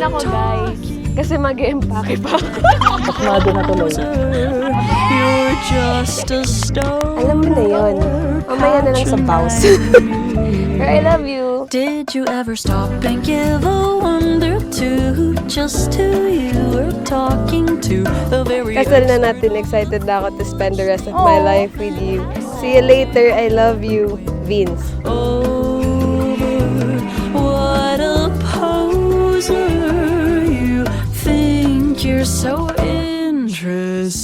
din ako, guys. Kasi mag-empake pa ako. Pakmado na tuloy. You're just a stone. Alam mo na yun. Mamaya na lang sa pause. Pero I love you. Did you ever stop and give a wonder to just who you were talking to? The very Kasal na natin. Excited na ako to spend the rest of my life with you. See you later. I love you. Vince. What a poser. You think you're so interesting.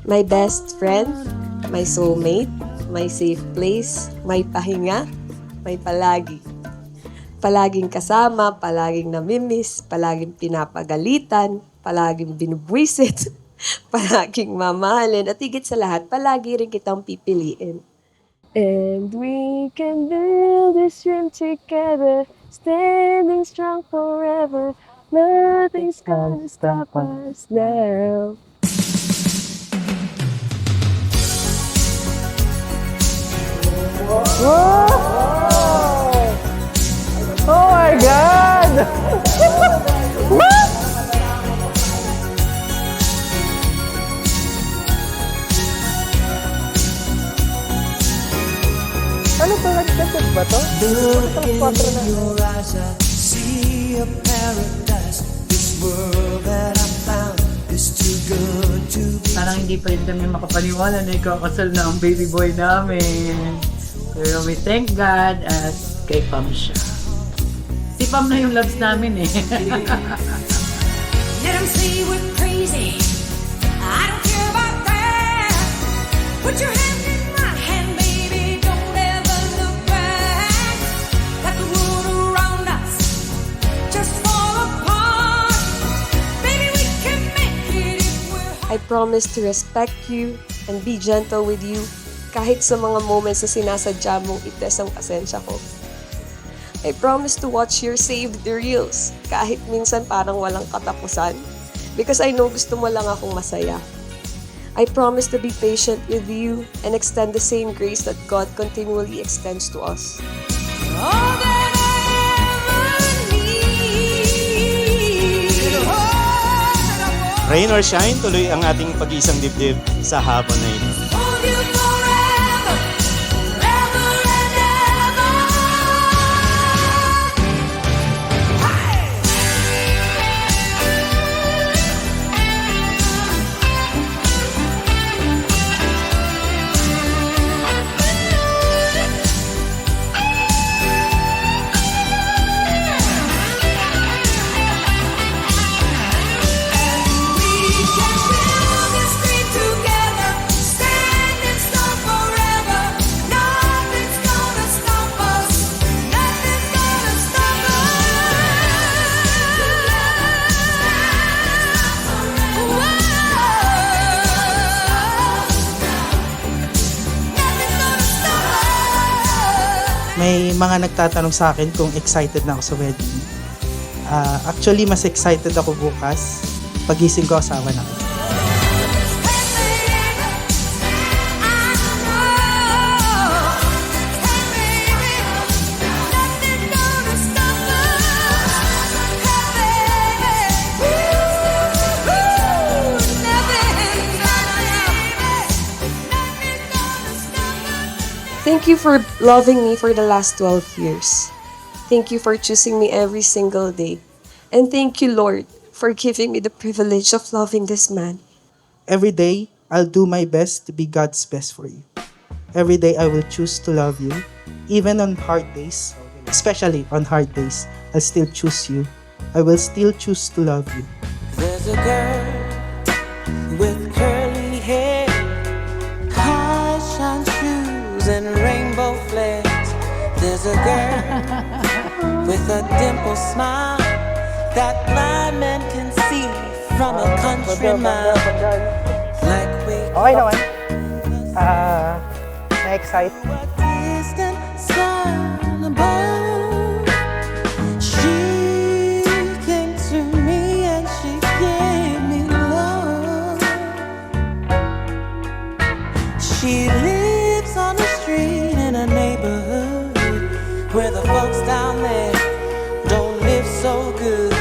My best friend, my soulmate, my safe place, my pahinga, may palagi. Palaging kasama, palaging namimiss, palaging pinapagalitan, palaging binubwisit, palaging mamahalin, at higit sa lahat, palagi rin kitang pipiliin. And we can build this dream together, standing strong forever. Nothing's gonna stop us now. Oh my God! Ano to? Nagkasip ba to? Look into your eyes, I see a paradise. This world that I found is too good to be. Parang hindi pa rin kami makapaniwala na ikakasal na ang baby boy namin. Pero we thank God at kay Pam siya. Si Pam na yung loves namin eh. Let 'em say we're crazy. I don't care about that. Put your hand in my hand, baby. Don't ever look back. Let the world around us just fall apart. Baby, we can make it if we're. I promise to respect you and be gentle with you kahit sa mga moments na sinasadya mong ites ang pasensya ko. I promise to watch your saved reels kahit minsan parang walang katapusan because I know gusto mo lang akong masaya. I promise to be patient with you and extend the same grace that God continually extends to us. All that I ever need. All that I want. Rain or shine, tuloy ang ating pag-iisang dibdib sa hapon na ito. Hold you forever, forever and ever. Hey! We can build this dream together, standing strong forever. Nothing's gonna stop us. Nothing's gonna stop us. May mga nagtatanong sa akin kung excited na ako sa wedding. Actually, mas excited ako bukas. Pagising ko, asawa na ako. Thank you for loving me for the last 12 years. Thank you for choosing me every single day. And thank you, Lord, for giving me the privilege of loving this man. Every day, I'll do my best to be God's best for you. Every day, I will choose to love you. Even on hard days, especially on hard days, I'll still choose you. I will still choose to love you. There's a girl with curly hair, high shine shoes and rainbow flares. There's a girl with a dimple smile that blind men can see from a country mile. Like we Okay naman. excited. distant sun above. She came to me and she gave me love. She lives on the street in a neighborhood where the folks down there don't live so good.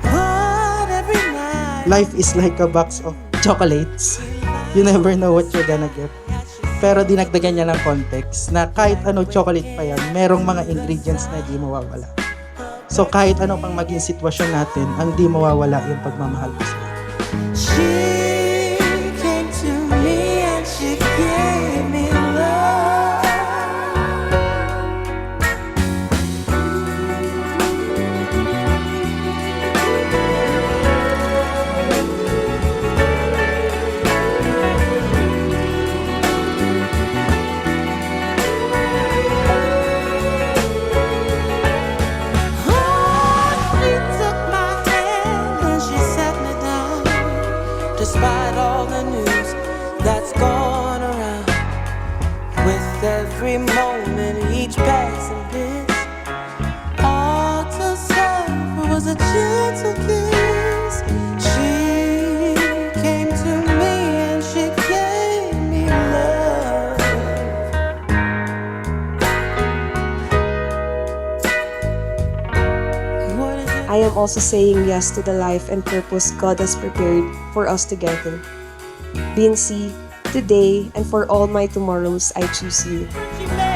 But every night Life is like a box of chocolates. You never know what you're gonna get. Pero dinagdagan niya ng context na kahit ano chocolate pa yan, merong mga ingredients na di mawawala. So kahit ano pang maging sitwasyon natin, ang di mawawala yung pagmamahal ko sa'yo. she came to me and she gave me love. She took my hand and she sat me down. Despite all the news that's gone around, with every moment each passing bliss, all to serve was a gentle kiss. She came to me and she gave me love. What is it? I am also saying yes to the life and purpose God has prepared for us together. Binsi, today, and for all my tomorrows, I choose you. She made